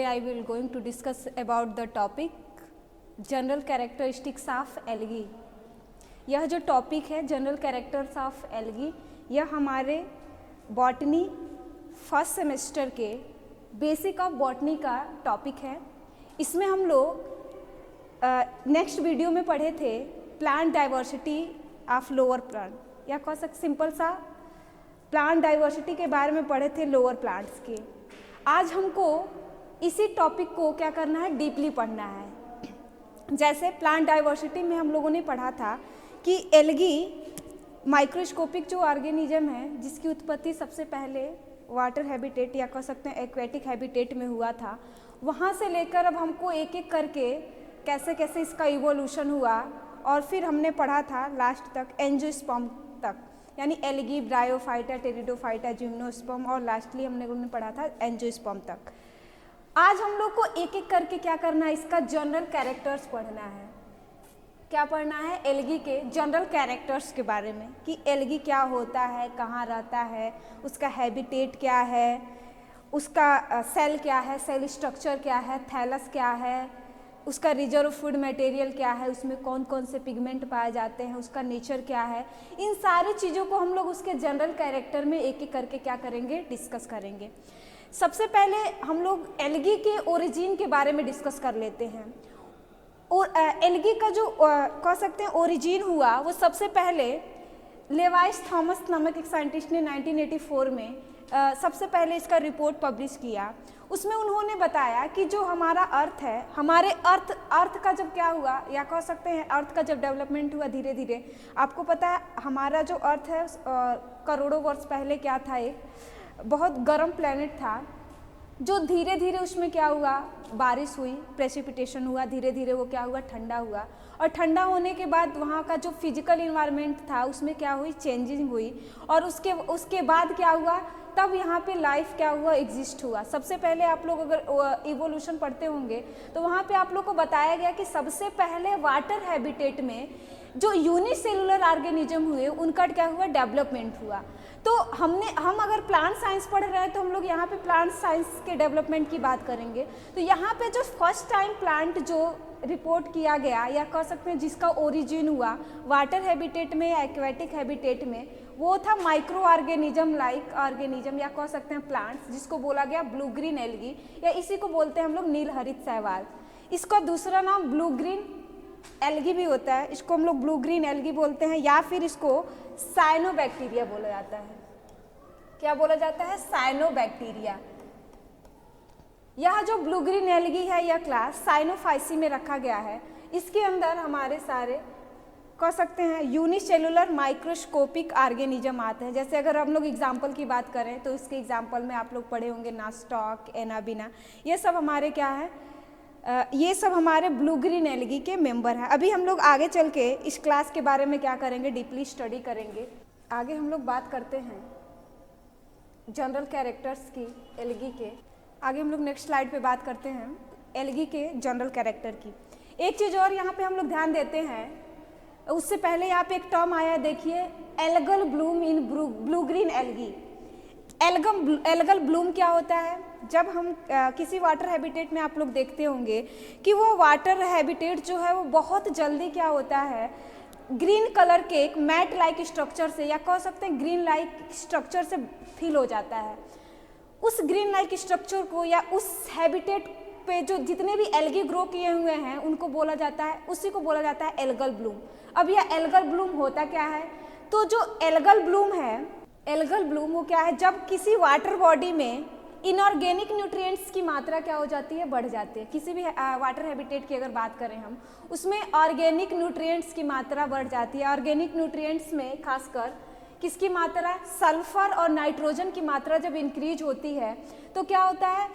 I will going to discuss about the topic general characteristics of algae. यह जो topic है general characters of algae, यह हमारे botany first semester के basic of botany का topic है। इसमें हम लोग नेक्स्ट वीडियो में पढ़े थे plant diversity of lower plant, या कह सकते सिंपल सा प्लांट डाइवर्सिटी के बारे में पढ़े थे लोअर प्लांट्स के। आज हमको इसी टॉपिक को क्या करना है, डीपली पढ़ना है। जैसे प्लांट डाइवर्सिटी में हम लोगों ने पढ़ा था कि एल्गी माइक्रोस्कोपिक जो ऑर्गेनिज्म है जिसकी उत्पत्ति सबसे पहले वाटर हैबिटेट या कह सकते हैं एक्वेटिक हैबिटेट में हुआ था, वहाँ से लेकर अब हमको एक एक करके कैसे कैसे इसका इवोल्यूशन हुआ और फिर हमने पढ़ा था लास्ट तक एंजियोस्पर्म तक, यानी एल्गी, ब्रायोफाइटा, टेरिडोफाइटा, जिम्नोस्पर्म और लास्टली हमने पढ़ा था एंजियोस्पर्म तक। आज हम लोग को एक एक करके क्या करना है, इसका जनरल कैरेक्टर्स पढ़ना है। क्या पढ़ना है? एल्गी के जनरल कैरेक्टर्स के बारे में कि एल्गी क्या होता है, कहाँ रहता है, उसका हैबिटेट क्या है, उसका सेल क्या है, सेल स्ट्रक्चर क्या है, थैलस क्या है, उसका रिजर्व फूड मटेरियल क्या है, उसमें कौन कौन से पिगमेंट पाए जाते हैं, उसका नेचर क्या है, इन सारी चीज़ों को हम लोग उसके जनरल कैरेक्टर में एक एक करके क्या करेंगे, डिस्कस करेंगे। सबसे पहले हम लोग एल्गी के ओरिजिन के बारे में डिस्कस कर लेते हैं। और एल्गी का जो कह सकते हैं ओरिजिन हुआ, वो सबसे पहले लेवाइस थॉमस नामक एक साइंटिस्ट ने 1984 में सबसे पहले इसका रिपोर्ट पब्लिश किया। उसमें उन्होंने बताया कि जो हमारा अर्थ है, हमारे अर्थ का जब क्या हुआ, या कह सकते हैं अर्थ का जब डेवलपमेंट हुआ धीरे धीरे, आपको पता है हमारा जो अर्थ है करोड़ों वर्ष पहले क्या था, एक बहुत गर्म प्लेनेट था, जो धीरे धीरे उसमें क्या हुआ, बारिश हुई, प्रेसिपिटेशन हुआ, धीरे धीरे वो क्या हुआ, ठंडा हुआ, और ठंडा होने के बाद वहाँ का जो फिजिकल इन्वायरमेंट था उसमें क्या हुई, चेंजिंग हुई, और उसके बाद क्या हुआ, तब यहाँ पे लाइफ क्या हुआ, एग्जिस्ट हुआ। सबसे पहले आप लोग अगर इवोल्यूशन पढ़ते होंगे तो वहाँ पे आप लोग को बताया गया कि सबसे पहले वाटर हैबिटेट में जो यूनिसेलुलर ऑर्गेनिज्म हुए उनका क्या हुआ, डेवलपमेंट हुआ। तो हम अगर प्लांट साइंस पढ़ रहे हैं तो हम लोग यहाँ पे प्लांट साइंस के डेवलपमेंट की बात करेंगे। तो यहाँ पे जो फर्स्ट टाइम प्लांट जो रिपोर्ट किया गया, या कह सकते हैं जिसका ओरिजिन हुआ वाटर हैबिटेट में या एक्वेटिक हैबिटेट में, वो था माइक्रो ऑर्गेनिज्म लाइक ऑर्गेनिज्म, या कह सकते हैं प्लांट्स, जिसको बोला गया ब्लू ग्रीन एल्गी, या इसी को बोलते हैं हम लोग नील हरित शैवाल। इसका दूसरा नाम ब्लू ग्रीन एल्गी भी होता है, इसको हम लोग ब्लू ग्रीन एल्गी बोलते हैं, या फिर इसको साइनोबैक्टीरिया बोला जाता है। क्या बोला जाता है? साइनोबैक्टीरिया। यह जो ब्लू ग्रीन एल्गी है, यह क्लास साइनोफाइसी में रखा गया है। इसके अंदर हमारे सारे कह सकते हैं यूनिसेलुलर माइक्रोस्कोपिक ऑर्गेनिज्म आते हैं। जैसे अगर हम लोग एग्जाम्पल की बात करें तो इसके एग्जाम्पल में आप लोग पढ़े होंगे नास्टॉक, एनाबिना, ये सब हमारे क्या है, ये सब हमारे ब्लू ग्रीन एल्गी के मेंबर हैं। अभी हम लोग आगे चल के इस क्लास के बारे में क्या करेंगे, डीपली स्टडी करेंगे। आगे हम लोग बात करते हैं जनरल कैरेक्टर्स की एल्गी के। आगे हम लोग नेक्स्ट स्लाइड पे बात करते हैं एल्गी के जनरल कैरेक्टर की। एक चीज़ और यहाँ पे हम लोग ध्यान देते हैं, उससे पहले यहाँ पे एक टर्म आया, देखिए algal Bloom in blue green algae. Algal Bloom क्या होता है? जब हम किसी वाटर हैबिटेट में आप लोग देखते होंगे कि वो वाटर हैबिटेट जो है वो बहुत जल्दी क्या होता है, ग्रीन कलर के एक मैट लाइक स्ट्रक्चर से, या कह सकते हैं ग्रीन लाइक स्ट्रक्चर से फिल हो जाता है। उस ग्रीन लाइक स्ट्रक्चर को या उस हैबिटेट पे जो जितने भी एल्गी ग्रो किए हुए हैं उनको बोला जाता है, उसी को बोला जाता है एल्गल ब्लूम। अब यह एल्गल ब्लूम होता क्या है? तो जो एल्गल ब्लूम है, एल्गल ब्लूम वो क्या है, जब किसी वाटर बॉडी में इनऑर्गेनिक न्यूट्रिएंट्स की मात्रा क्या हो जाती है, बढ़ जाती है। किसी भी वाटर हैबिटेट की अगर बात करें हम, उसमें ऑर्गेनिक न्यूट्रिएंट्स की मात्रा बढ़ जाती है। ऑर्गेनिक न्यूट्रिएंट्स में खासकर किसकी मात्रा, सल्फर और नाइट्रोजन की मात्रा जब इंक्रीज होती है तो क्या होता है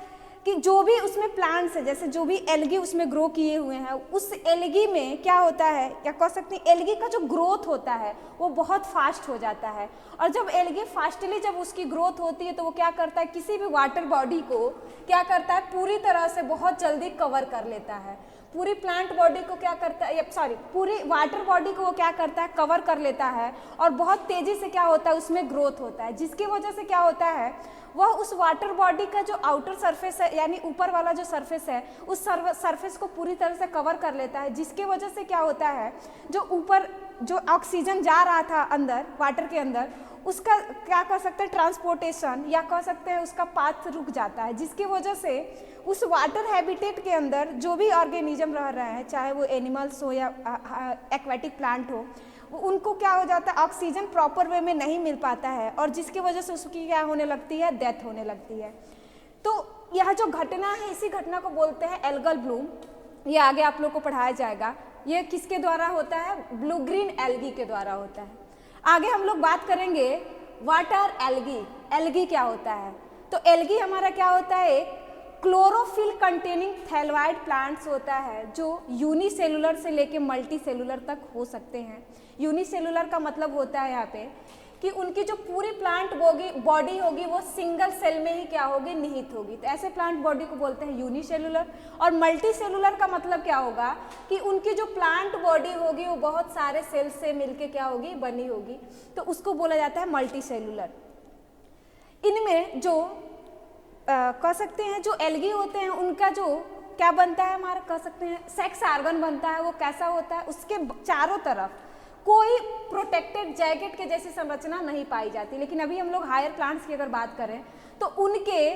कि जो भी उसमें प्लांट्स है, जैसे जो भी एल्गी उसमें ग्रो किए हुए हैं, उस एल्गी में क्या होता है, या कह सकते हैं एल्गी का जो ग्रोथ होता है वो बहुत फास्ट हो जाता है। और जब एल्गी फास्टली जब उसकी ग्रोथ होती है तो वो क्या करता है, किसी भी वाटर बॉडी को क्या करता है, पूरी तरह से बहुत जल्दी कवर कर लेता है। पूरी प्लांट बॉडी को क्या करता है, सॉरी पूरी वाटर बॉडी को वो क्या करता है, कवर कर लेता है और बहुत तेजी से क्या होता है उसमें ग्रोथ होता है, जिसकी वजह से क्या होता है वह उस वाटर बॉडी का जो आउटर सरफेस है यानी ऊपर वाला जो सरफेस है उस सरफेस को पूरी तरह से कवर कर लेता है, जिसकी वजह से क्या होता है जो ऊपर जो ऑक्सीजन जा रहा था अंदर वाटर के अंदर उसका क्या कर सकते हैं ट्रांसपोर्टेशन या कह सकते हैं उसका पाथ रुक जाता है, जिसकी वजह से उस वाटर हैबिटेट के अंदर जो भी ऑर्गेनिज्म रह रहे हैं चाहे वो एनिमल्स हो या एक्वेटिक प्लांट हो उनको क्या हो जाता है ऑक्सीजन प्रॉपर वे में नहीं मिल पाता है और जिसकी वजह से उसकी क्या होने लगती है डेथ होने लगती है। तो यह जो घटना है इसी घटना को बोलते हैं एल्गल ब्लूम, ये आगे आप लोग को पढ़ाया जाएगा। ये किसके द्वारा होता है, ब्लू ग्रीन एल्गी के द्वारा होता है। आगे हम लोग बात करेंगे व्हाट आर एल्गी, एल्गी क्या होता है। तो एल्गी हमारा क्या होता है, एक क्लोरोफिल कंटेनिंग थैलोइड प्लांट्स होता है जो यूनिसेलुलर से लेके मल्टी सेलुलर तक हो सकते हैं। यूनिसेलुलर का मतलब होता है यहाँ पे कि उनकी जो पूरी प्लांट बॉडी होगी वो सिंगल सेल में ही क्या होगी, निहित होगी। तो ऐसे प्लांट बॉडी को बोलते हैं यूनिसेलुलर। और मल्टी सेलुलर का मतलब क्या होगा कि उनकी जो प्लांट बॉडी होगी वो बहुत सारे सेल से मिलके क्या होगी, बनी होगी, तो उसको बोला जाता है मल्टी सेलुलर। इनमें जो कह सकते हैं जो एल्गी होते हैं उनका जो क्या बनता है हमारा, कह सकते हैं सेक्स ऑर्गन बनता है। वो कैसा होता है, उसके चारों तरफ कोई प्रोटेक्टेड जैकेट के जैसी संरचना नहीं पाई जाती। लेकिन अभी हम लोग हायर प्लांट्स की अगर बात करें तो उनके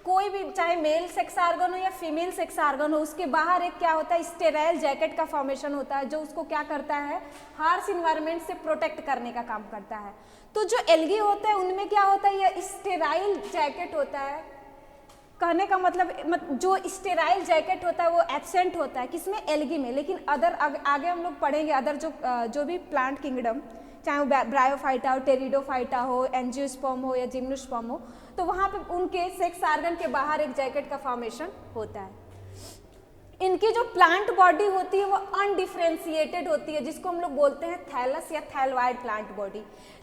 कोई भी चाहे मेल सेक्स ऑर्गन हो या फीमेल सेक्स ऑर्गन हो उसके बाहर एक क्या होता है, स्टेराइल जैकेट का फॉर्मेशन होता है जो उसको क्या करता है, हार्श इन्वायरमेंट से प्रोटेक्ट करने का काम करता है। तो जो एल्गी होता है उनमें क्या होता है, यह स्टेराइल जैकेट होता है। कहने का मतलब जो स्टेराइल जैकेट होता है वो एब्सेंट होता है किसमें, एल्गी में। लेकिन अदर आगे हम लोग पढ़ेंगे अदर जो भी प्लांट किंगडम, चाहे वो ब्रायोफाइटा हो, टेरिडोफाइटा हो, एंजियोस्पर्म हो या जिम्नोस्पर्म हो, तो वहाँ पे उनके सेक्स ऑर्गन के बाहर एक जैकेट का फॉर्मेशन होता है। इनकी जो प्लांट बॉडी होती है वो अनडिफरेंशिएटेड होती है जिसको हम लोग बोलते हैं थैलस या thalloid plant body.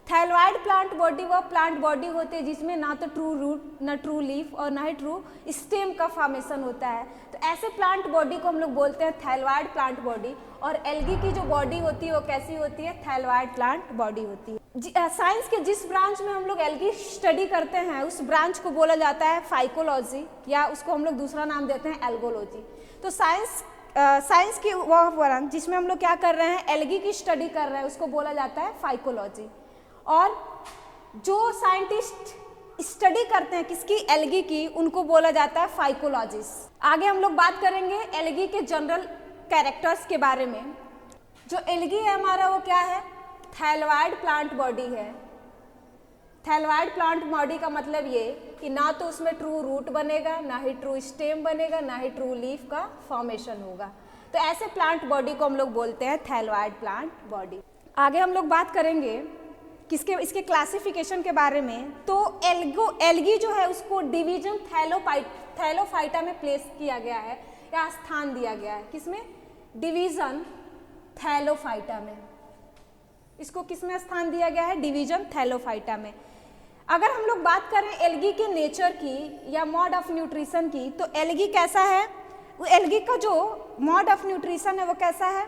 Thalloid plant body वह प्लांट बॉडी होती है जिसमें ना तो ट्रू रूट, ना ट्रू लीफ और ना ही ट्रू स्टेम का फॉर्मेशन होता है। तो ऐसे प्लांट बॉडी को हम लोग बोलते हैं थैलोइड प्लांट बॉडी। और एल्गी की जो बॉडी होती है वो कैसी होती है, थैलोइड प्लांट बॉडी होती है। साइंस के जिस ब्रांच में हम लोग एल्गी स्टडी करते हैं उस ब्रांच को बोला जाता है फाइकोलॉजी या उसको हम लोग दूसरा नाम देते हैं एल्गोलॉजी। तो साइंस की वह ब्रांच जिसमें हम लोग क्या कर रहे हैं, एल्गी की स्टडी कर रहे हैं, उसको बोला जाता है फाइकोलॉजी। और जो साइंटिस्ट स्टडी करते हैं किसकी, एल्गी की, उनको बोला जाता है फाइकोलॉजिस्ट। आगे हम लोग बात करेंगे एल्गी के जनरल कैरेक्टर्स के बारे में। जो एल्गी है हमारा वो क्या है, थैलोइड प्लांट बॉडी है। थैलोइड प्लांट बॉडी का मतलब ये कि ना तो उसमें ट्रू रूट बनेगा, ना ही ट्रू स्टेम बनेगा, ना ही ट्रू लीफ का फॉर्मेशन होगा। तो ऐसे प्लांट बॉडी को हम लोग बोलते हैं थैलोइड प्लांट बॉडी। आगे हम लोग बात करेंगे इसके क्लासिफिकेशन के बारे में। तो एल्गी जो है उसको डिवीजन थैलोफाइटा में प्लेस किया गया है या स्थान दिया गया है। किसमें, डिवीजन थैलोफाइटा में। इसको किसमें स्थान दिया गया है, डिवीजन थैलोफाइटा में। अगर हम लोग बात करें एल्गी के नेचर की या मोड ऑफ न्यूट्रिशन की, तो एल्गी कैसा है, वो एल्गी का जो मोड ऑफ न्यूट्रिशन है वो कैसा है,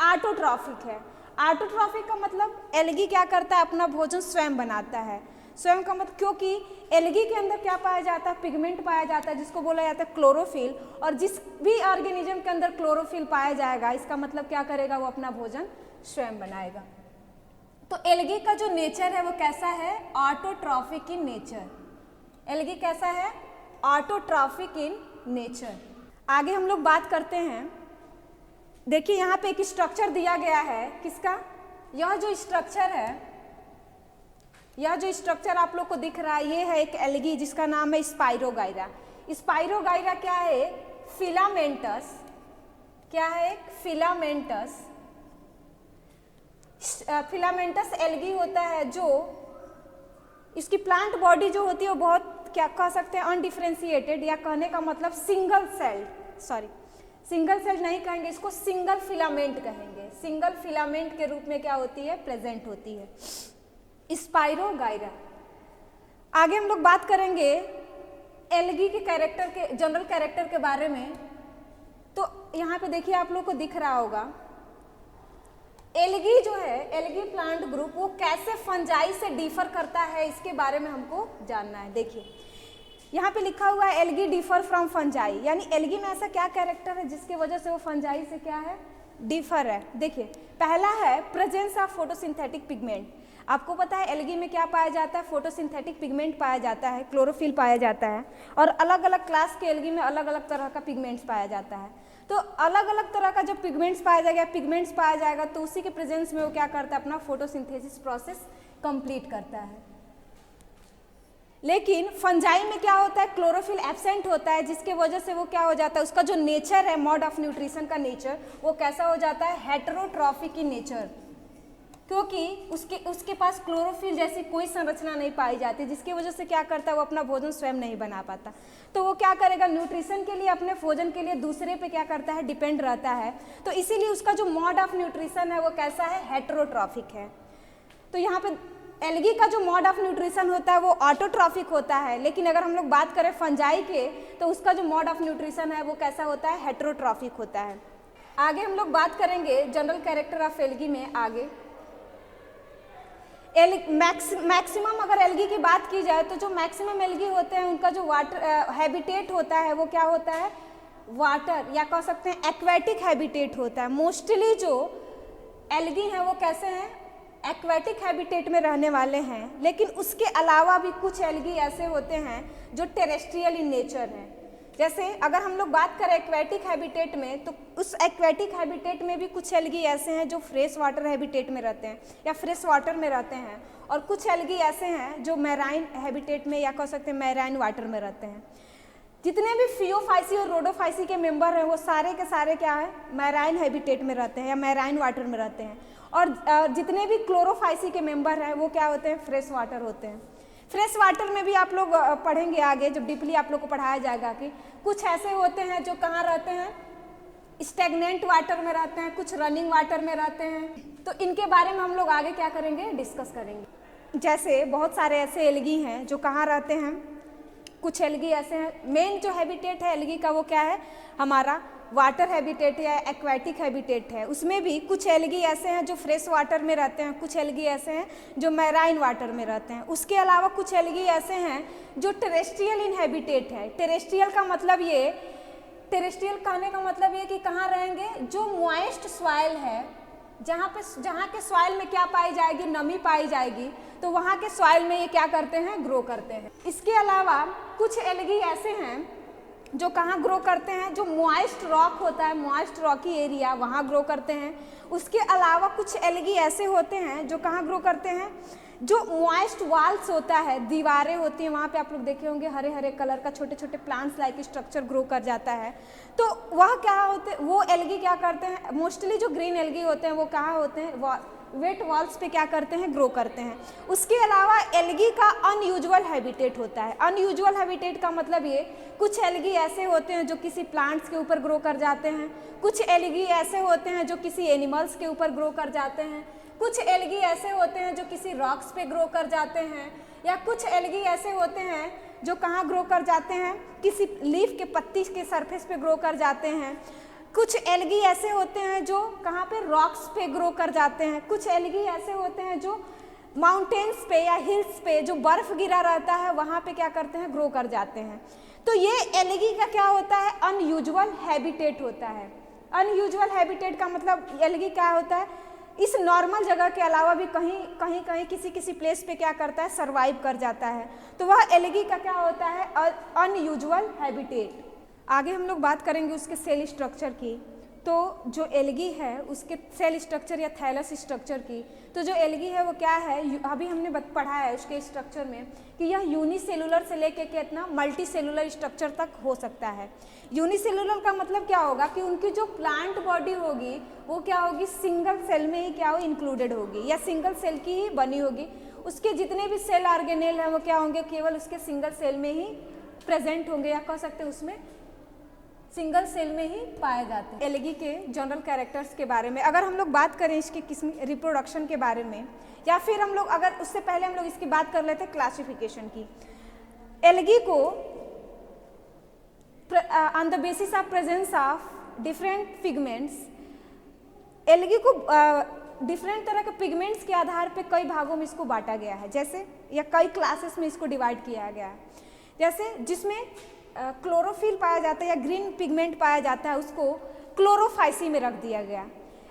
ऑटोट्रॉफिक है। ऑटोट्रॉफिक का मतलब एल्गी क्या करता है, अपना भोजन स्वयं बनाता है। स्वयं का मतलब क्योंकि एल्गी के अंदर क्या पाया जाता है, पिगमेंट पाया जाता है जिसको बोला जाता है क्लोरोफिल। और जिस भी ऑर्गेनिज्म के अंदर क्लोरोफिल पाया जाएगा इसका मतलब क्या करेगा, वो अपना भोजन स्वयं बनाएगा। तो एल्गी का जो नेचर है वो कैसा है, ऑटोट्रॉफिक इन नेचर। एल्गी कैसा है, ऑटोट्रॉफिक इन नेचर। आगे हम लोग बात करते हैं, देखिए यहाँ पे एक स्ट्रक्चर दिया गया है किसका, यह जो स्ट्रक्चर है, यह जो स्ट्रक्चर आप लोग को दिख रहा है ये है एक एल्गी जिसका नाम है स्पाइरोगाइरा। स्पाइरोगाइरा क्या है, फिलामेंटस, क्या है, एक फिलामेंटस। फिलामेंटस एल्गी होता है जो इसकी प्लांट बॉडी जो होती है वो बहुत क्या कह सकते हैं, अनडिफरेंशिएटेड, या कहने का मतलब सिंगल सेल नहीं कहेंगे, इसको सिंगल फिलामेंट कहेंगे। सिंगल फिलामेंट के रूप में क्या होती है, प्रेजेंट होती है स्पाइरोगाइरा। आगे हम लोग बात करेंगे एल्गी के कैरेक्टर के, जनरल कैरेक्टर के बारे में। तो यहाँ पे देखिए आप लोग को दिख रहा होगा एल्गी जो है, एल्गी प्लांट ग्रुप वो कैसे फंजाई से डिफर करता है, इसके बारे में हमको जानना है। देखिए यहाँ पे लिखा हुआ है एल्गी डिफर फ्रॉम फंजाई, यानी एल्गी में ऐसा क्या कैरेक्टर है जिसके वजह से वो फंजाई से क्या है, डिफर है। देखिए पहला है प्रेजेंस ऑफ फोटोसिंथेटिक पिगमेंट। आपको पता है एल्गी में क्या पाया जाता है, फोटोसिंथेटिक पिगमेंट पाया जाता है, क्लोरोफिल पाया जाता है, और अलग अलग क्लास के एल्गी में अलग अलग तरह का पिगमेंट्स पाया जाता है। तो अलग अलग तरह का जब पिगमेंट्स पाया जाएगा तो उसी के प्रेजेंस में वो क्या करता है, अपना फोटोसिंथेसिस प्रोसेस कंप्लीट करता है। लेकिन फंजाई में क्या होता है, क्लोरोफिल एब्सेंट होता है, जिसके वजह से वो क्या हो जाता है, उसका जो नेचर है, मोड ऑफ न्यूट्रिशन का नेचर, वो कैसा हो जाता है, हेटेरोट्रॉफिक इन नेचर, क्योंकि उसके पास क्लोरोफिल जैसी कोई संरचना नहीं पाई जाती, जिसकी वजह से क्या करता है, वो अपना भोजन स्वयं नहीं बना पाता। तो वो क्या करेगा, न्यूट्रिशन के लिए, अपने भोजन के लिए दूसरे पे क्या करता है, डिपेंड रहता है। तो इसीलिए उसका जो मोड ऑफ न्यूट्रिशन है वो कैसा है, हेटेरोट्रॉफिक है। तो यहाँ पे एल्गी का जो मोड ऑफ न्यूट्रिशन होता है वो ऑटोट्रॉफिक होता है, लेकिन अगर हम लोग बात करें फंजाई के तो उसका जो मोड ऑफ न्यूट्रिशन है वो कैसा होता है, हेटेरोट्रॉफिक होता है। आगे हम लोग बात करेंगे जनरल कैरेक्टर ऑफ एल्गी में। आगे मैक्सिमम अगर एल्गी की बात की जाए तो जो मैक्सिमम एल्गी होते हैं उनका जो वाटर हैबिटेट होता है वो क्या होता है, वाटर, या कह सकते हैं एक्वेटिक हैबिटेट होता है। मोस्टली जो एल्गी हैं वो कैसे हैं, एक्वेटिक हैबिटेट में रहने वाले हैं, लेकिन उसके अलावा भी कुछ एल्गी ऐसे होते हैं जो टेरेस्ट्रियल इन नेचर हैं। जैसे अगर हम लोग बात करें एक्वेटिक हैबिटेट में, तो उस एक्वेटिक हैबिटेट में भी कुछ एल्गी ऐसे हैं जो फ्रेश वाटर हैबिटेट में रहते हैं या फ्रेश वाटर में रहते हैं, और कुछ एल्गी ऐसे हैं जो मैराइन हैबिटेट में या कह सकते हैं मैराइन वाटर में रहते हैं। जितने भी फियोफाइसी और रोडोफाइसी के मेंबर हैं वो सारे के सारे क्या है, मैराइन हैबिटेट में रहते हैं या मैराइन वाटर में रहते हैं, और जितने भी क्लोरोफाइसी के मेंबर हैं वो क्या होते हैं, फ्रेश वाटर होते हैं। फ्रेश वाटर में भी आप लोग पढ़ेंगे आगे जब डीपली आप लोग को पढ़ाया जाएगा कि कुछ ऐसे होते हैं जो कहाँ रहते हैं, स्टेगनेंट वाटर में रहते हैं, कुछ रनिंग वाटर में रहते हैं। तो इनके बारे में हम लोग आगे क्या करेंगे, डिस्कस करेंगे। जैसे बहुत सारे ऐसे एल्गी हैं जो कहाँ रहते हैं, कुछ एल्गी ऐसे हैं, मेन जो हैबिटेट है एल्गी का वो क्या है, हमारा वाटर हैबिटेट या एक्वेटिक हैबिटेट है। उसमें भी कुछ एल्गी ऐसे हैं जो फ्रेश वाटर में रहते हैं, कुछ एल्गी ऐसे हैं जो मैराइन वाटर में रहते हैं। उसके अलावा कुछ एल्गी ऐसे हैं जो टेरेस्ट्रियल इन हैबिटेट है। टेरेस्ट्रियल का मतलब ये, टेरेस्ट्रियल कहने का मतलब ये कि कहाँ रहेंगे, जो मॉइस्ट सॉइल है, जहाँ के सॉइल में क्या पाई जाएगी, नमी पाई जाएगी, तो वहाँ के सॉइल में ये क्या करते हैं, ग्रो करते हैं। इसके अलावा कुछ एल्गी ऐसे हैं जो कहाँ ग्रो करते हैं, जो मॉइस्ट रॉक होता है, मॉइस्ट रॉकी एरिया, वहाँ ग्रो करते हैं। उसके अलावा कुछ एल्गी ऐसे होते हैं जो कहाँ ग्रो करते हैं, जो मॉइस्ट वॉल्स होता है, दीवारें होती हैं, वहाँ पे आप लोग देखे होंगे हरे हरे कलर का छोटे छोटे प्लांट्स लाइक स्ट्रक्चर ग्रो कर जाता है। तो वह क्या होते, वो एल्गी क्या करते हैं, मोस्टली जो ग्रीन एल्गी होते हैं वो कहाँ होते हैं, वेट वॉल्स पे क्या करते हैं, ग्रो करते हैं। उसके अलावा एल्गी का अनयूजुअल हैबिटेट होता है। अनयूजुअल हैबिटेट का मतलब ये, कुछ एल्गी ऐसे होते हैं जो किसी प्लांट्स के ऊपर ग्रो कर जाते हैं, कुछ एल्गी ऐसे होते हैं जो किसी एनिमल्स के ऊपर ग्रो कर जाते हैं, कुछ एल्गी ऐसे होते हैं जो किसी रॉक्स पे ग्रो कर जाते हैं, या कुछ एल्गी ऐसे होते हैं जो कहाँ ग्रो कर जाते हैं, किसी लीफ के पत्ती के सरफेस पे ग्रो कर जाते हैं। कुछ एल्गी ऐसे होते हैं जो कहाँ पे, रॉक्स पे ग्रो कर जाते हैं। कुछ एल्गी ऐसे होते हैं जो माउंटेन्स पे या हिल्स पे जो बर्फ गिरा रहता है वहाँ पे क्या करते हैं, ग्रो कर जाते हैं। तो ये एल्गी का क्या होता है, अनयूजुअल हैबिटेट होता है। अनयूजुअल हैबिटेट का मतलब एल्गी क्या होता है, इस नॉर्मल जगह के अलावा भी कहीं किसी प्लेस पे क्या करता है, सरवाइव कर जाता है। तो वह एल्गी का क्या होता है, अनयूजुअल हैबिटेट। आगे हम लोग बात करेंगे उसके सेल स्ट्रक्चर की। तो जो एल्गी है उसके सेल स्ट्रक्चर या थैलस स्ट्रक्चर की, तो जो एल्गी है वो क्या है, अभी हमने पढ़ा है उसके स्ट्रक्चर में कि यह यूनिसेलुलर से लेके कितना मल्टी सेलुलर स्ट्रक्चर तक हो सकता है। यूनिसेलुलर का मतलब क्या होगा कि उनकी जो प्लांट बॉडी होगी वो क्या होगी, सिंगल सेल में ही क्या हो, इंक्लूडेड होगी या सिंगल सेल की ही बनी होगी। उसके जितने भी सेल ऑर्गेनेल हैं वो क्या होंगे, केवल उसके सिंगल सेल में ही प्रेजेंट होंगे, या कह सकते हैं उसमें सिंगल सेल में ही पाए जाते हैं। एल्गी के जनरल कैरेक्टर्स के बारे में अगर हम लोग बात करें, इसके किस्म रिप्रोडक्शन के बारे में, या फिर हम लोग अगर उससे पहले हम लोग इसकी बात कर लेते हैं क्लासिफिकेशन की। एल्गी को on the basis of presence of different pigments, algae को डिफरेंट तरह के पिगमेंट्स के आधार पे कई भागों में इसको बांटा गया है, जैसे या कई क्लासेस में इसको डिवाइड किया गया है। जैसे जिसमें क्लोरोफिल पाया जाता है या ग्रीन पिगमेंट पाया जाता है उसको क्लोरोफाइसी में रख दिया गया।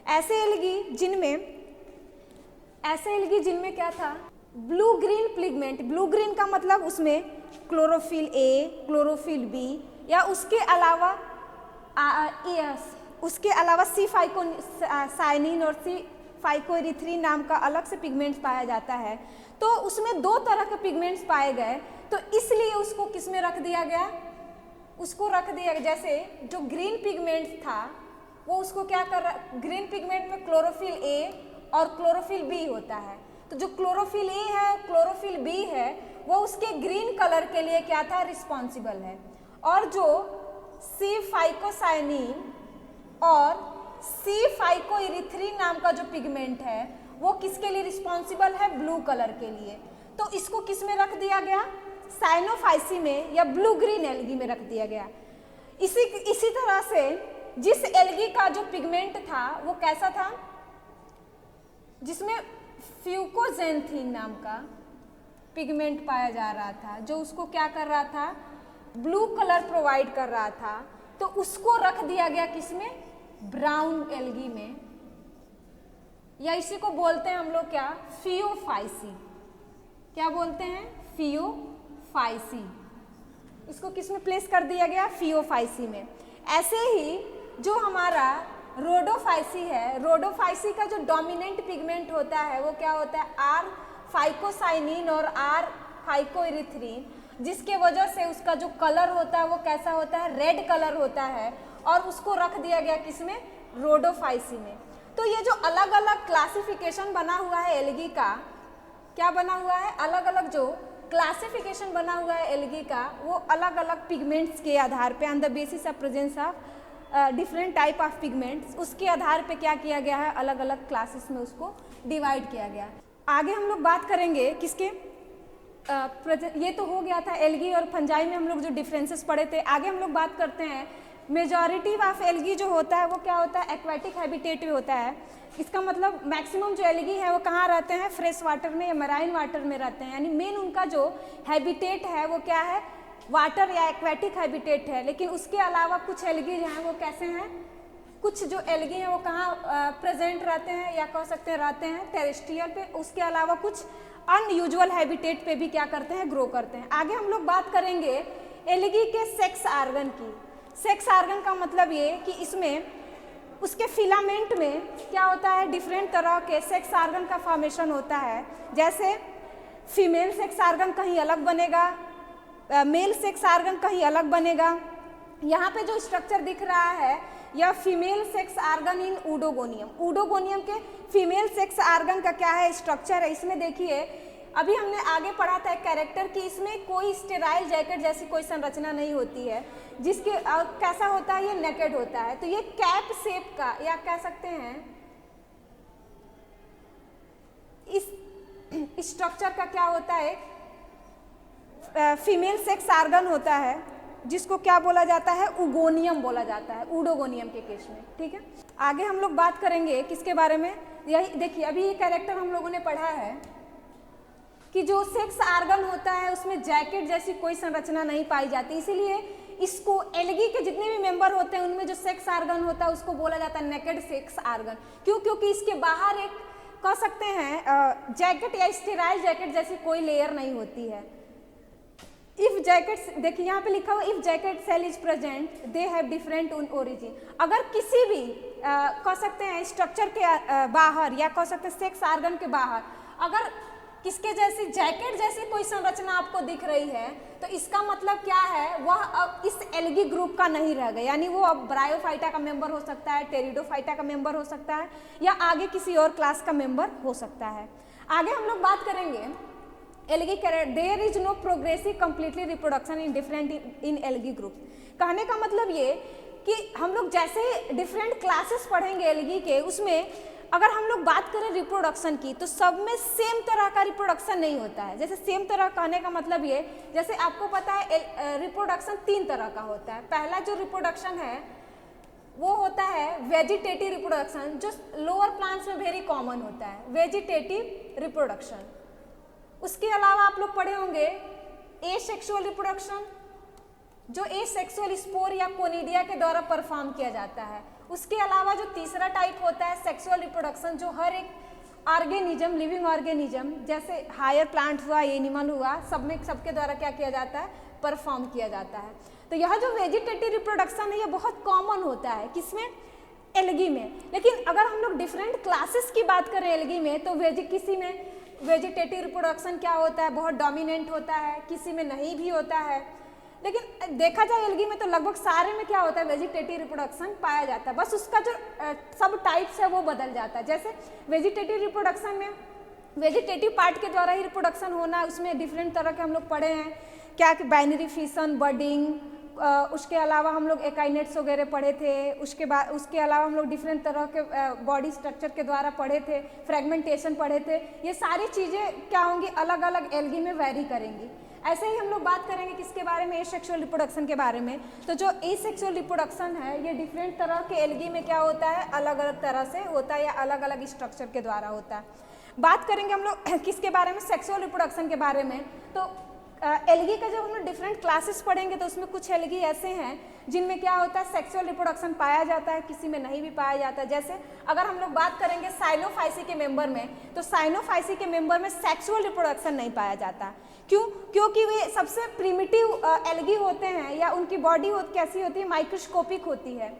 ऐसे एल्गी जिनमें क्या था, blue green pigment, blue green का मतलब उसमें क्लोरोफिल ए, क्लोरोफिल बी या उसके अलावा सी फाइकोसाइनिन और सी फाइकोइरिथ्रिन नाम का अलग से पिगमेंट्स पाया जाता है। तो उसमें दो तरह के पिगमेंट्स पाए गए, तो इसलिए उसको किस में रख दिया गया, उसको रख दिया। जैसे जो ग्रीन पिगमेंट था वो उसको क्या कर रहा, ग्रीन पिगमेंट में क्लोरोफिल ए और क्लोरोफिल बी होता है, तो जो क्लोरोफिल ए है, क्लोरोफिल बी है, वो उसके ग्रीन कलर के लिए क्या था, रिस्पॉन्सिबल है। और जो सी फाइकोसाइनिन और सी फाइकोइरिथ्रिन नाम का जो पिगमेंट है वो किसके लिए रिस्पॉन्सिबल है, ब्लू कलर के लिए। तो इसको किस में रख दिया गया, साइनोफाइसी में या ब्लू ग्रीन एल्गी में रख दिया गया। इसी तरह से जिस एल्गी का जो पिगमेंट था वो कैसा था, जिसमें फ्यूकोजेंथिन नाम का पिगमेंट पाया जा रहा था, जो उसको क्या कर रहा था, ब्लू कलर प्रोवाइड कर रहा था, तो उसको रख दिया गया किसमें, ब्राउन एल्गी में, या इसी को बोलते हैं हम लोग क्या, फियोफाइसी। क्या बोलते हैं, फियोफाइसी। इसको किसमें प्लेस कर दिया गया, फियोफाइसी में। ऐसे ही जो हमारा रोडोफाइसी है, रोडोफाइसी का जो डोमिनेंट पिगमेंट होता है वो क्या होता है, आर फाइकोसाइनिन और आर फाइकोइरिथ्रिन, जिसके वजह से उसका जो कलर होता है वो कैसा होता है, रेड कलर होता है, और उसको रख दिया गया किसमें, रोडोफाइसी में। तो ये जो अलग अलग क्लासिफिकेशन बना हुआ है एल्गी का, क्या बना हुआ है, अलग अलग जो क्लासिफिकेशन बना हुआ है एल्गी का, वो अलग अलग पिगमेंट्स के आधार पे, on the basis of presence of different type of pigments, उसके आधार पे क्या किया गया है, अलग अलग क्लासेस में उसको डिवाइड किया गया। आगे हम लोग बात करेंगे किसके, ये तो हो गया था एल्गी और फंजाई में हम लोग जो डिफरेंसेस पढ़े थे। आगे हम लोग बात करते हैं मेजॉरिटी ऑफ एल्गी जो होता है वो क्या होता है, एक्वेटिक हैबिटेट में होता है। इसका मतलब मैक्सिमम जो एल्गी है वो कहाँ रहते हैं, फ्रेश वाटर में या मराइन वाटर में रहते हैं, यानी मेन उनका जो हैबिटेट है वो क्या है, वाटर या एक्वेटिक हैबिटेट है। लेकिन उसके अलावा कुछ एल्गी जो हैं वो कैसे हैं, कुछ जो एल्गी हैं वो कहाँ प्रेजेंट रहते हैं या कह सकते हैं रहते हैं, टेरेस्ट्रियल पे। उसके अलावा कुछ अनयूजुअल हैबिटेट पे भी क्या करते हैं, ग्रो करते हैं। आगे हम लोग बात करेंगे एल्गी के सेक्स आर्गन की। सेक्स आर्गन का मतलब ये कि इसमें उसके फिलामेंट में क्या होता है, डिफरेंट तरह के सेक्स आर्गन का फॉर्मेशन होता है। जैसे फीमेल सेक्स आर्गन कहीं अलग बनेगा, मेल सेक्स आर्गन कहीं अलग बनेगा। यहाँ पे जो स्ट्रक्चर दिख रहा है यह फीमेल सेक्स आर्गन इन ऊडोगोनियम, ऊडोगोनियम के फीमेल सेक्स आर्गन का क्या है, स्ट्रक्चर है। इसमें देखिए अभी हमने आगे पढ़ा था एक कैरेक्टर कि इसमें कोई स्टेराइल जैकेट जैसी कोई संरचना नहीं होती है, जिसके कैसा होता है, ये नेकेड होता है। तो ये कैप शेप का या कह सकते हैं इस स्ट्रक्चर का क्या होता है, फीमेल सेक्स आर्गन होता है, जिसको क्या बोला जाता है, उगोनियम बोला जाता है, ऊडोगोनियम के केस में। ठीक है, आगे हम लोग बात करेंगे किसके बारे में, यही देखिए अभी ये कैरेक्टर हम लोगों ने पढ़ा है कि जो सेक्स आर्गन होता है उसमें जैकेट जैसी कोई संरचना नहीं पाई जाती, इसीलिए इसको एल्गी के जितने भी मेंबर होते हैं उनमें जो सेक्स आर्गन होता है उसको बोला जाता है नेकेड सेक्स आर्गन। क्यों, क्योंकि इसके बाहर एक कह सकते हैं जैकेट या स्टेराइल जैकेट जैसी कोई लेयर नहीं होती है। इफ जैकेट, देखिए यहाँ पे लिखा हुआ if jacket cell is present they have different उन ओरिजिन। अगर किसी भी कह सकते हैं स्ट्रक्चर के बाहर या कह सकते हैं सेक्स आर्गन के बाहर अगर किसके जैसी जैकेट जैसी कोई संरचना आपको दिख रही है तो इसका मतलब क्या है, वह अब इस एल्गी ग्रुप का नहीं रह गया, यानी वो अब ब्रायोफाइटा का मेंबर हो सकता है, टेरिडोफाइटा का मेंबर हो सकता है, या आगे किसी और क्लास का मेंबर हो सकता है। आगे हम लोग बात करेंगे algae character, there is no progressive completely reproduction in different in algae group. कहने का मतलब ये कि हम लोग जैसे डिफरेंट क्लासेस पढ़ेंगे एल्गी के, उसमें अगर हम लोग बात करें रिप्रोडक्शन की तो सब में सेम तरह का रिप्रोडक्शन नहीं होता है। जैसे सेम तरह कहने का मतलब ये, जैसे आपको पता है रिप्रोडक्शन 3 तरह का होता है। पहला जो रिप्रोडक्शन है वो होता है वेजिटेटिव रिप्रोडक्शन, जो लोअर प्लांट्स में वेरी कॉमन होता है, वेजिटेटिव रिप्रोडक्शन। उसके अलावा आप लोग पढ़े होंगे एसेक्सुअल रिप्रोडक्शन, जो एसेक्सुअल स्पोर या कोनिडिया के द्वारा परफॉर्म किया जाता है। उसके अलावा जो तीसरा टाइप होता है सेक्सुअल रिप्रोडक्शन, जो हर एक ऑर्गेनिज्म, लिविंग ऑर्गेनिज्म जैसे हायर प्लांट हुआ, एनिमल हुआ, सब में सबके द्वारा क्या किया जाता है, परफॉर्म किया जाता है। तो यह जो वेजिटेटिव रिप्रोडक्शन है ये बहुत कॉमन होता है, किसमें, एल्गी में। लेकिन अगर हम लोग डिफरेंट क्लासेस की बात करें एल्गी में, तो किसी में वेजिटेटिव रिप्रोडक्शन क्या होता है, बहुत डोमिनेंट होता है, किसी में नहीं भी होता है। लेकिन देखा जाए एल्गी में तो लगभग सारे में क्या होता है, वेजिटेटिव रिप्रोडक्शन पाया जाता है, बस उसका जो सब टाइप्स है वो बदल जाता है। जैसे वेजिटेटिव रिप्रोडक्शन में वेजिटेटिव पार्ट के द्वारा ही रिप्रोडक्शन होना, उसमें डिफरेंट तरह के हम लोग पढ़े हैं, क्या कि बाइनरी फिशन, बर्डिंग, उसके अलावा हम लोग एकाइनेट्स वगैरह पढ़े थे। उसके अलावा हम लोग डिफरेंट तरह के बॉडी स्ट्रक्चर के द्वारा पढ़े थे, फ्रेगमेंटेशन पढ़े थे। ये सारी चीज़ें क्या होंगी, अलग अलग एल्गी में वेरी करेंगी। ऐसे ही हम लोग बात करेंगे किसके बारे में, एसेक्सुअल रिप्रोडक्शन के बारे में। तो जो एसेक्सुअल रिप्रोडक्शन है ये डिफरेंट तरह के एल्गी में क्या होता है, अलग अलग तरह से होता है या अलग अलग स्ट्रक्चर के द्वारा होता है। बात करेंगे हम लोग किसके बारे में, सेक्सुअल रिप्रोडक्शन के बारे में। तो एल्गी का जब हम लोग डिफरेंट क्लासेस पढ़ेंगे तो उसमें कुछ एल्गी ऐसे हैं जिनमें क्या होता है, सेक्सुअल रिप्रोडक्शन पाया जाता है, किसी में नहीं भी पाया जाता है। जैसे अगर हम लोग बात करेंगे साइनोफाइसी के मेंबर में, तो साइनोफाइसी के मेंबर में सेक्सुअल रिप्रोडक्शन नहीं पाया जाता। क्यों? क्योंकि वे सबसे प्रिमिटिव एल्गी होते हैं, या उनकी बॉडी कैसी होती है, माइक्रोस्कोपिक होती है,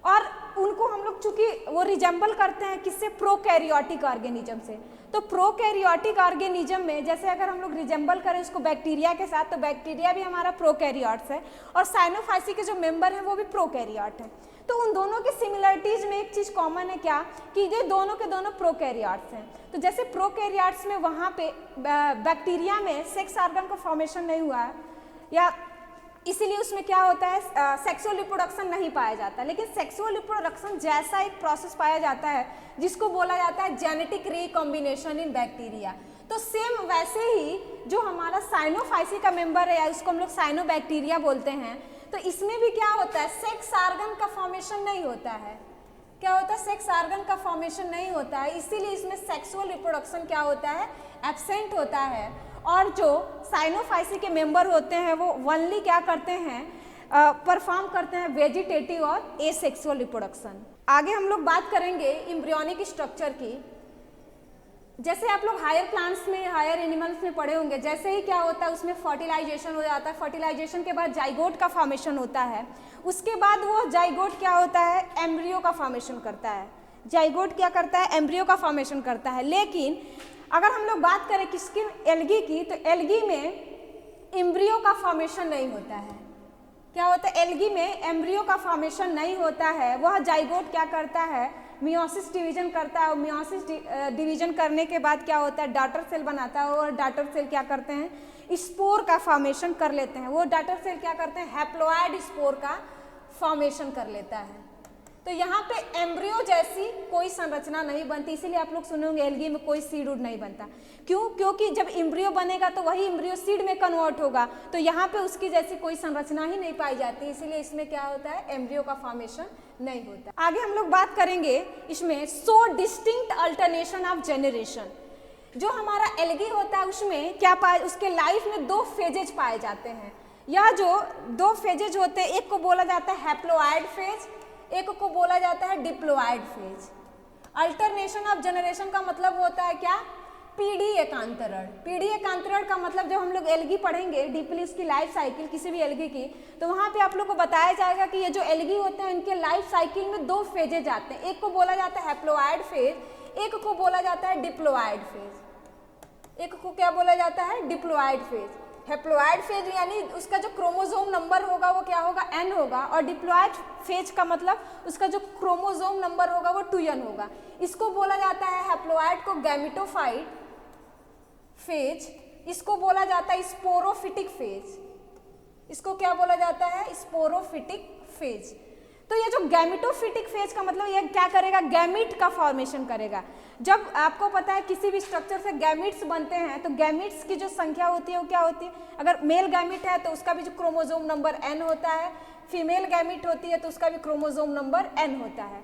और उनको हम लोग चूंकि वो रिजेंबल करते हैं किससे, प्रोकैरियोटिक ऑर्गेनिज्म से। तो प्रोकैरियोटिक ऑर्गेनिज्म में जैसे अगर हम लोग रिजेंबल करें उसको बैक्टीरिया के साथ, तो बैक्टीरिया भी हमारा प्रोकैरियोट्स है, और साइनोफाइसी के जो मेंबर हैं वो भी प्रोकैरियोट है। तो उन दोनों की सिमिलरिटीज में एक चीज़ कॉमन है, क्या कि ये दोनों के दोनों प्रोकैरियोट्स हैं। तो जैसे प्रोकैरियोट्स में वहाँ पे बैक्टीरिया में सेक्स ऑर्गन का फॉर्मेशन नहीं हुआ है, या इसीलिए उसमें क्या होता है, सेक्सुअल रिप्रोडक्शन नहीं पाया जाता। लेकिन सेक्सुअल रिप्रोडक्शन जैसा एक प्रोसेस पाया जाता है जिसको बोला जाता है जेनेटिक रिकॉम्बिनेशन इन बैक्टीरिया। तो सेम वैसे ही जो हमारा साइनोफाइसी का मेंबर है, या उसको हम लोग साइनोबैक्टीरिया बोलते हैं, तो इसमें भी क्या होता है, सेक्स ऑर्गन का फॉर्मेशन नहीं होता है। क्या होता है, सेक्स ऑर्गन का फॉर्मेशन नहीं होता है, इसीलिए इसमें सेक्सुअल रिप्रोडक्शन क्या होता है, एब्सेंट होता है। और जो साइनोफाइसी के मेंबर होते हैं वो ओनली क्या करते हैं, परफॉर्म करते हैं वेजिटेटिव और एसेक्सुअल रिप्रोडक्शन। आगे हम लोग बात करेंगे एम्ब्रियोनिक स्ट्रक्चर की। जैसे आप लोग हायर प्लांट्स में, हायर एनिमल्स में पढ़े होंगे, जैसे ही क्या होता है उसमें फर्टिलाइजेशन हो जाता है, फर्टिलाइजेशन के बाद जाइगोट का फॉर्मेशन होता है, उसके बाद वो जाइगोट क्या होता है, एम्ब्रियो का फॉर्मेशन करता है। जाइगोट क्या करता है, एम्ब्रियो का फॉर्मेशन करता है। लेकिन अगर हम लोग बात करें किसकी, एल्गी की, तो एल्गी में एम्ब्रियो का फॉर्मेशन नहीं होता है। क्या होता है, एल्गी में एम्ब्रियो का फॉर्मेशन नहीं होता है। वह जाइगोट क्या करता है, मियोसिस डिवीजन करता है, और मियोसिस डिवीजन करने के बाद क्या होता है, डॉटर सेल बनाता है, और डॉटर सेल क्या करते हैं, स्पोर का फॉर्मेशन कर लेते हैं। वो डॉटर सेल क्या करते हैं, हैप्लोइड स्पोर का फॉर्मेशन कर लेता है। तो यहाँ पे एम्ब्रियो जैसी कोई संरचना नहीं बनती, इसीलिए आप लोग सुनोगे एल्गी में कोई सीड उड नहीं बनता। क्यों? क्योंकि जब एम्ब्रियो बनेगा तो वही एम्ब्रियो सीड में कन्वर्ट होगा, तो यहाँ पे उसकी जैसी कोई संरचना ही नहीं पाई जाती, इसीलिए इसमें क्या होता है, एम्ब्रियो का फॉर्मेशन नहीं होता। आगे हम लोग बात करेंगे इसमें सो डिस्टिंक्ट अल्टरनेशन ऑफ जेनरेशन। जो हमारा एल्गी होता है उसमें क्या पाए, उसके लाइफ में दो फेजेज पाए जाते हैं। यह जो दो फेजेज होते हैं, एक को बोला जाता है हैप्लोइड फेज, एक को बोला जाता है diploid phase. Alternation of generation का मतलब होता है क्या, पीढ़ी एकांतरण। पीढ़ी एकांतरण का मतलब जब हम लोग एल्गी पढ़ेंगे डीपली, उसकी लाइफ साइकिल किसी भी एल्गी की, तो वहाँ पे आप लोग को बताया जाएगा कि ये जो एल्गी होते हैं इनके लाइफ साइकिल में दो फेजेज आते हैं। एक को बोला जाता है हैप्लोइड फेज, एक को बोला जाता है डिप्लोइड फेज। एक को क्या बोला जाता है, डिप्लोइड फेज। हैप्लोइड फेज यानी उसका जो क्रोमोसोम नंबर होगा वो क्या होगा, n होगा, और डिप्लोइड फेज का मतलब उसका जो क्रोमोसोम नंबर होगा वो 2n होगा। इसको बोला जाता है हैप्लोइड को गैमेटोफाइट फेज, इसको बोला जाता है स्पोरोफिटिक फेज। इसको क्या बोला जाता है, स्पोरोफिटिक फेज। तो ये जो गैमेटोफिटिक फेज का मतलब ये क्या करेगा, गैमिट का फॉर्मेशन करेगा। जब आपको पता है किसी भी स्ट्रक्चर से गैमिट्स बनते हैं तो गैमिट्स की जो संख्या होती है वो क्या होती है, अगर मेल गैमिट है तो उसका भी जो क्रोमोसोम नंबर n होता है, फीमेल गैमिट होती है तो उसका भी क्रोमोसोम नंबर n होता है।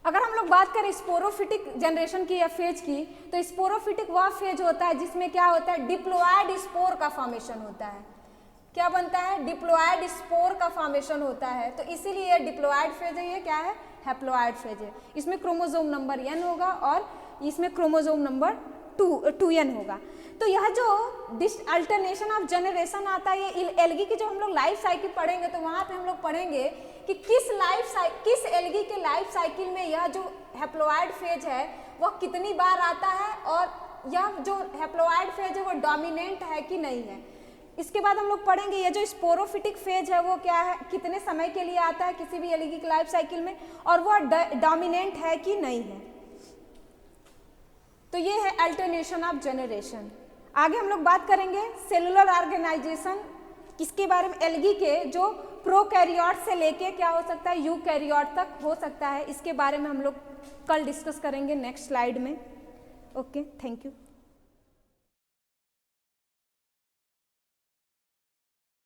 अगर हम लोग बात करें स्पोरोफिटिक जनरेशन की या फेज की, तो स्पोरोफिटिक वह फेज होता है जिसमें क्या होता है, डिप्लॉयड स्पोर का फॉर्मेशन होता है। क्या बनता है, डिप्लॉयड स्पोर का फॉर्मेशन होता है, तो इसीलिए ये डिप्लॉयड फेज है, ये क्या है, हैप्लॉयड फेज है। इसमें क्रोमोसोम नंबर n होगा और इसमें क्रोमोसोम नंबर 2n होगा। तो यह जो अल्टरनेशन ऑफ जनरेशन आता है, ये एल्गी की जो हम लोग लाइफ साइकिल पढ़ेंगे तो वहाँ पे हम लोग पढ़ेंगे कि किस एल्गी के लाइफ साइकिल में यह जो हैप्लॉयड फेज है वह कितनी बार आता है और यह जो हैप्लॉयड फेज है वो डोमिनेंट है कि नहीं है। इसके बाद हम लोग पढ़ेंगे ये जो स्पोरोफिटिक फेज है वो क्या है, कितने समय के लिए आता है किसी भी एल्गी की लाइफ साइकिल में और वह डोमिनेंट है कि नहीं है। तो ये है अल्टरनेशन ऑफ जनरेशन। आगे हम लोग बात करेंगे सेलुलर ऑर्गेनाइजेशन, किसके बारे में, एल्गी के जो प्रोकैरियोट से लेके क्या हो सकता है, यूकैरियोट तक हो सकता है। इसके बारे में हम लोग कल डिस्कस करेंगे नेक्स्ट स्लाइड में। Okay, thank you.